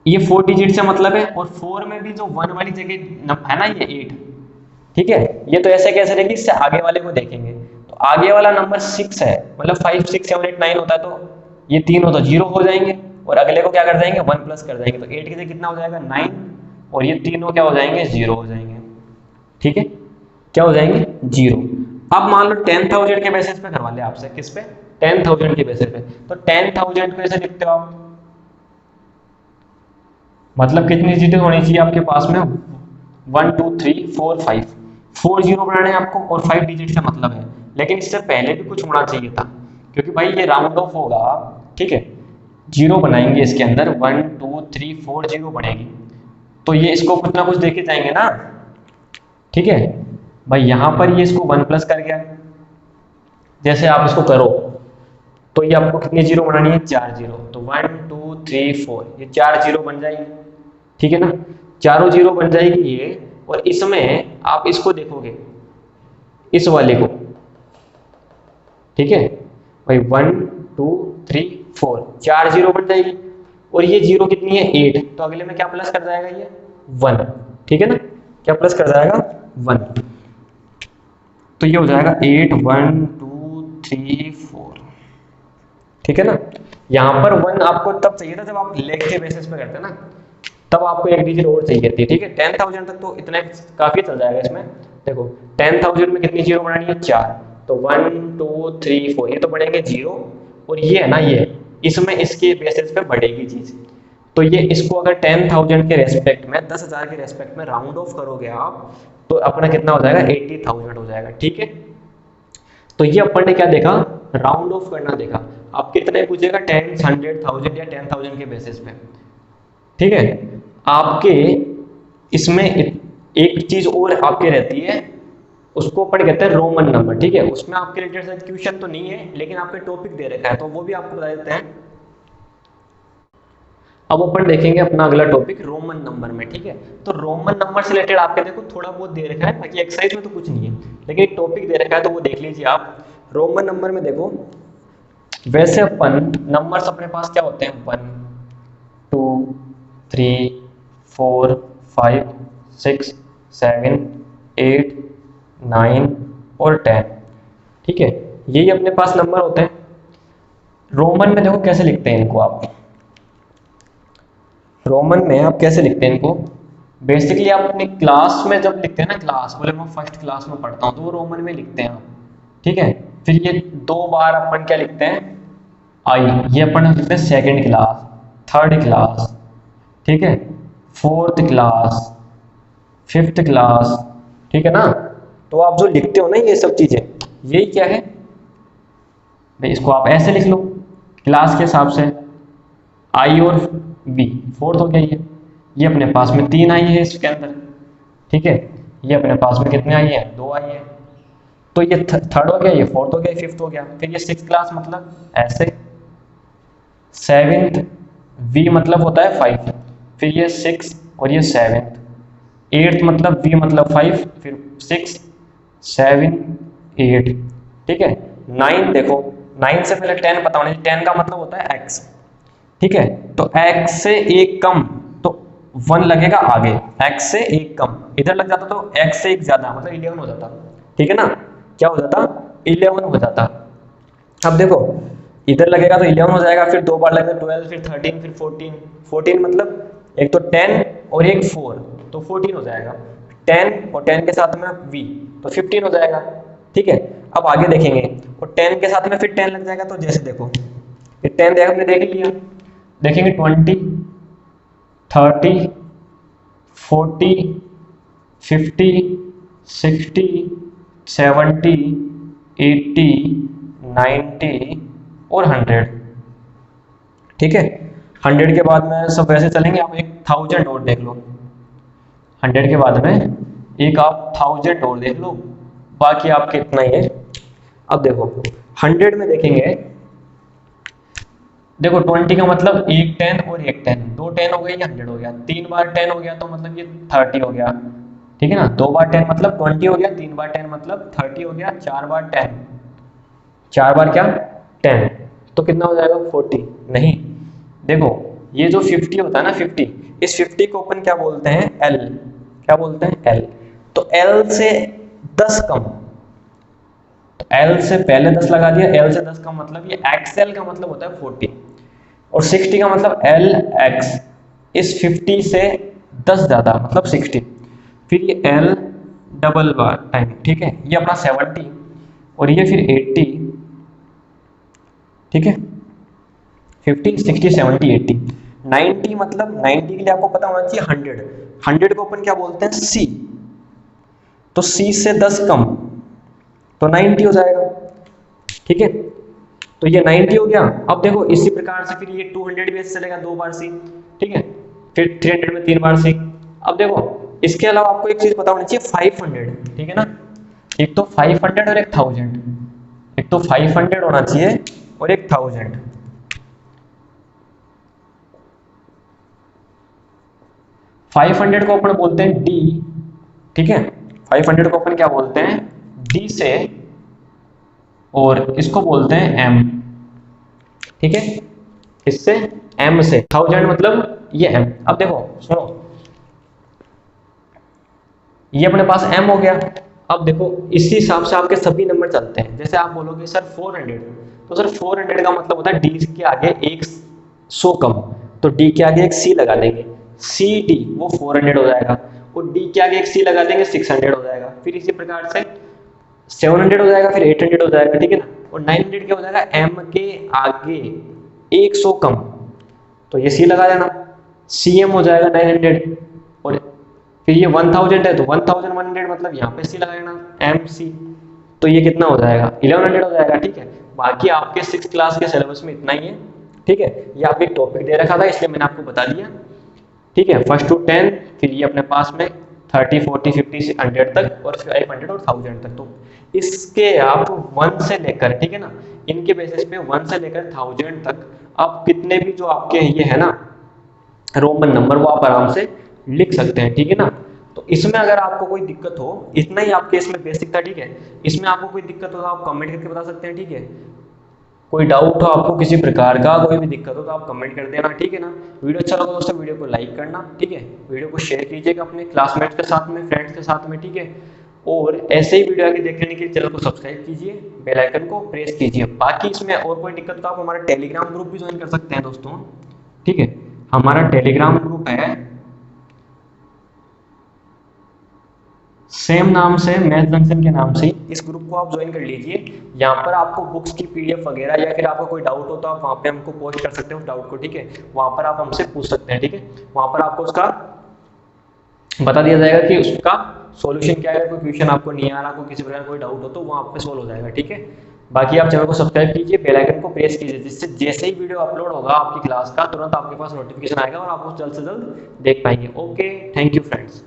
ये 4 डिजिट से मतलब है, और 4 में भी जो 1 वाली जगह है ना, ये 8, ठीक है। ये तो ऐसे कैसे रहेगी, इससे आगे वाले को देखेंगे, तो आगे वाला नंबर 6 है, मतलब 5 6 7 8 9 होता है, तो ये तीनों तो जीरो हो जाएंगे, और अगले को क्या कर जाएंगे, 1 प्लस कर जाएंगे, तो 8 की जगह कितना हो जाएगा, 9, और ये तीनों क्या हो जाएंगे, जीरो हो जाएंगे, ठीक है, क्या हो जाएंगे, जीरो। अब मान लो 10,000 के बेसिस पे करवा ले आपसे, किस पे, 10,000 के बेसिस पे, तो 10,000 को ऐसे लिखते हो आप, मतलब कितनी डिजिट होनी चाहिए आपके पास में, 1 2 3 4 5, 4 जीरो बनाने हैं आपको, और 5 डिजिट से मतलब है, लेकिन इससे पहले भी कुछ होना चाहिए था, क्योंकि भाई ये राउंड ऑफ होगा, ठीक है। जीरो बनाएंगे इसके अंदर, 1 2 3 4 जीरो बनेगी, तो ये इसको कुछ ना कुछ देके जाएंगे ना, ठीक है। भाई यहाँ पर ये इसको 1 प्लस कर गया, जैसे आप इसको करो, तो ये आपको कितनी जीरो बनानी है, 4 जीरो, तो 1 2 3 4, ये 4 जीरो बन जाएगी, ठीक है ना, चारों जीरो बन जाएगी ये। और इसमें आप इसको देखोगे, इस वाले को, ठीक है भाई, 1 2 3 4, 4 जीरो बन जाएगी, और ये 0 कितनी है 8, तो अगले में क्या प्लस कर जाएगा ये 1, ठीक है ना, क्या प्लस कर जाएगा 1, तो ये हो जाएगा 8 1 2 3 4, ठीक है ना। यहाँ पर 1 आपको तब चाहिए था जब आप लेग के बेसिस पे करते हैं ना, तब आपको एक डिजिट और चाहिए थी, ठीक है। 10,000 तक तो इतना काफी चल जाएगा इसमें। देखो 10,000 में कितनी जीरो बनानी है 4, तो 1 2 3 4 ये तो बढ़ेंगे 0, और ये है ना ये इसमें इसके बेसिस पे बढ़ेगी चीज, तो ये इसको अगर 10,000 के रेस्पेक्ट में 10,000 के रेस्पेक्ट में राउंड ऑफ करोगे आप, तो अपना कितना हो जाएगा 80,000 हो जाएगा, ठीक है। तो ये अपन ने क्या देखा, राउंड ऑफ करना देखा। आप कितने पूछेगा 10, 100,000 या 10,000 के बेसिस पे, ठीक है। आपके इसमें एक चीज और आपके रहती है, उसको अपन कहते हैं रोमन नंबर, ठीक है। उसमें आपके रिलेटेड क्वेश्चन तो नहीं है, लेकिन आपके टॉपिक दे रखा है, तो वो भी आपको बता देते हैं। अब अपन देखेंगे अपना अगला टॉपिक रोमन नंबर में, ठीक है। तो रोमन नंबर से रिलेटेड आपके देखो थोड़ा बहुत दे रखा है, बाकी एक्सरसाइज में तो कुछ नहीं है, लेकिन एक टॉपिक दे रखा है तो वो देख लीजिए आप। रोमन नंबर में देखो, वैसे अपन नंबर्स अपने पास क्या होते हैं 1 2 3 4 5 6 7 8 9 और 10, ठीक है, यही अपने पास नंबर होते हैं। रोमन में देखो कैसे लिखते हैं इनको आप, रोमन में आप कैसे लिखते हैं इनको, बेसिकली आप अपनी क्लास में जब लिखते हैं ना, क्लास बोले मैं फर्स्ट क्लास में पढ़ता हूँ तो वो रोमन में लिखते हैं आप, ठीक है। फिर ये 2 बार अपन क्या लिखते हैं आई, ये अपन लिखते हैं सेकेंड क्लास, थर्ड क्लास, ठीक है, फोर्थ क्लास, फिफ्थ क्लास, ठीक है ना। तो आप जो लिखते हो ना ये सब चीजें, यही क्या है भाई, इसको आप ऐसे लिख लो क्लास के हिसाब से, आई और बी, फोर्थ हो गया ये अपने पास में 3 आई है इसके अंदर, ठीक है। ये अपने पास में कितने आई है 2 आई है, तो ये थर्ड हो गया, ये फोर्थ हो गया, फिफ्थ हो गया। फिर ये सिक्स क्लास मतलब ऐसे, सेवेंथ वी मतलब होता है 5, फिर ये 6 और ये 7, एट्थ मतलब वी मतलब 5, फिर 6 7 8, ठीक है। 9 देखो, 9 से पहले 10 पता होना चाहिए, 10 का मतलब होता है x, ठीक है। तो x से एक कम तो 1 लगेगा आगे, x से एक कम इधर लग जाता तो x से एक ज्यादा मतलब 11 हो जाता, ठीक है ना। क्या हो जाता 11 हो जाता। अब देखो इधर लगेगा तो 11 हो जाएगा, फिर 2 बार लगेगा 12, फिर 13, फिर 14, 14 मतलब एक तो 10 और एक 4 तो 14 हो जाएगा, 10 और 10 के साथ में v तो 15 हो जाएगा, ठीक है। अब आगे देखेंगे और 10 के साथ में फिर 10 लग जाएगा, तो जैसे देखो फिर 10 देखा हमने देख लिया, देखेंगे 20 30 40 50 60 70 80 90 और 100, ठीक है। 100 के बाद में सब वैसे चलेंगे, आप एक 1000 और देख लो, 100 के बाद में एक आप 1000 और देख लो, बाकी आपके इतना ही है। अब देखो 100 में देखेंगे, देखो 20 का मतलब एक 10 और एक 10, 2 10 हो गए या 100 हो गया, 3 बार 10 हो गया तो मतलब ये 30 हो गया, ठीक है ना। 2 बार 10 मतलब 20 हो गया, 3 बार 10 मतलब 30 हो गया, 4 बार 10, 4 बार क्या 10, तो कितना हो जाएगा 40, नहीं देखो ये जो 50 होता है ना 50, इस 50 को अपन क्या बोलते हैं L, क्या बोलते हैं L, तो L से 10 कम, तो L से पहले 10 लगा दिया, L से 10 कम मतलब ये XL का मतलब होता है 40, और 60 का मतलब LX, इस 50 से 10 ज्यादा मतलब 60, फिर ये L डबल बार टाइम, ठीक है, ये अपना 70 और ये फिर 80, ठीक है, 50 60 70 80 90 मतलब 90 के लिए आपको पता होना चाहिए 100, 100 को अपन क्या बोलते हैं C, तो C से 10 कम तो 90 हो जाएगा, ठीक है। तो ये 90 हो गया। अब देखो इसी प्रकार से फिर ये 200 भी ऐसे चलेगा 2 बार C, ठीक है, फिर 300 में 3 बार C। अब देखो इसके अलावा आपको एक चीज पता होनी चाहिए 500, ठीक है ना, एक तो 500 और एक 1000, एक तो 500 होना चाहिए और एक 1000, 500 को अपन बोलते हैं D, ठीक है, 500 को अपन क्या बोलते हैं D से, और इसको बोलते हैं M, ठीक है। इससे m से 1000 मतलब ये m। अब देखो सुनो, ये अपने पास m हो गया। अब देखो इसी हिसाब से आपके सभी नंबर चलते हैं। जैसे आप बोलोगे सर 400, तो सर 400 का मतलब होता है d के आगे एक 100 कम, तो d के आगे एक c लगा देंगे, सी डी वो 400 हो जाएगा, और d के आगे एक c लगा देंगे 600 हो जाएगा। फिर इसी प्रकार से 700 हो जाएगा, फिर 800 हो जाएगा, ठीक है ना। और 900 क्या हो जाएगा, m के आगे 100 कम, तो ये c लगा देना, cm हो जाएगा 900। और फिर ये 1000 है तो 1100 मतलब यहाँ पे c लगा देना mc, तो ये कितना हो जाएगा 1100 हो जाएगा, ठीक है। बाकी आपके 6 क्लास के सिलेबस में इतना ही है, ठीक है। ये आपको एक टॉपिक दे रखा था इसलिए मैंने आपको बता दिया, ठीक है। फर्स्ट टू 10, फिर ये अपने पास में 30 40 50 100 तक, और 500 और 1000 तक। तो इसके आप 1 से लेकर, ठीक है ना, इनके बेसिस पे 1 से लेकर 1000 तक आप कितने भी जो आपके ये है ना रोमन नंबर वो आप आराम से लिख सकते हैं, ठीक है ना। तो इसमें अगर आपको कोई दिक्कत हो, इतना ही आपके इसमें बेसिक था, ठीक है। इसमें आपको कोई दिक्कत हो तो आप कमेंट करके बता सकते हैं, ठीक है। कोई डाउट हो आपको किसी प्रकार का, कोई भी दिक्कत हो तो आप कमेंट कर देना, ठीक है ना। वीडियो अच्छा लगा दोस्तों वीडियो को लाइक करना, ठीक है। वीडियो को शेयर कीजिएगा अपने क्लासमेट्स के साथ में, फ्रेंड्स के साथ में, ठीक है। और ऐसे ही वीडियो आगे देखने के लिए चैनल को सब्सक्राइब कीजिए, बेल आइकन को प्रेस कीजिए। बाकी इसमें और कोई दिक्कत तो आप हमारा टेलीग्राम ग्रुप भी ज्वाइन कर सकते हैं दोस्तों, ठीक है। हमारा टेलीग्राम ग्रुप है सेम नाम से, मैथ जंक्शन के नाम से। इस ग्रुप को आप ज्वाइन कर लीजिए। यहाँ पर आपको बुक्स की पीडीएफ वगैरह या फिर आपको कोई डाउट हो तो आप वहाँ पे हमको पोस्ट कर सकते हैं उस डाउट को, ठीक है। वहाँ पर आप हमसे पूछ सकते हैं, ठीक है। वहाँ पर आपको उसका बता दिया जाएगा कि उसका सॉल्यूशन क्या है। कोई क्वेश्चन आपको नहीं आ रहा, कोई किसी प्रकार कोई डाउट हो तो वो आप पे सोल्व हो जाएगा, ठीक है। बाकी आप चैनल को सब्सक्राइब कीजिए, बेल आइकन को प्रेस कीजिए, जिससे जैसे ही वीडियो अपलोड होगा आपकी क्लास का तुरंत आपके पास नोटिफिकेशन आएगा और आप उस जल्द से जल्द देख पाएंगे। Okay, thank you friends.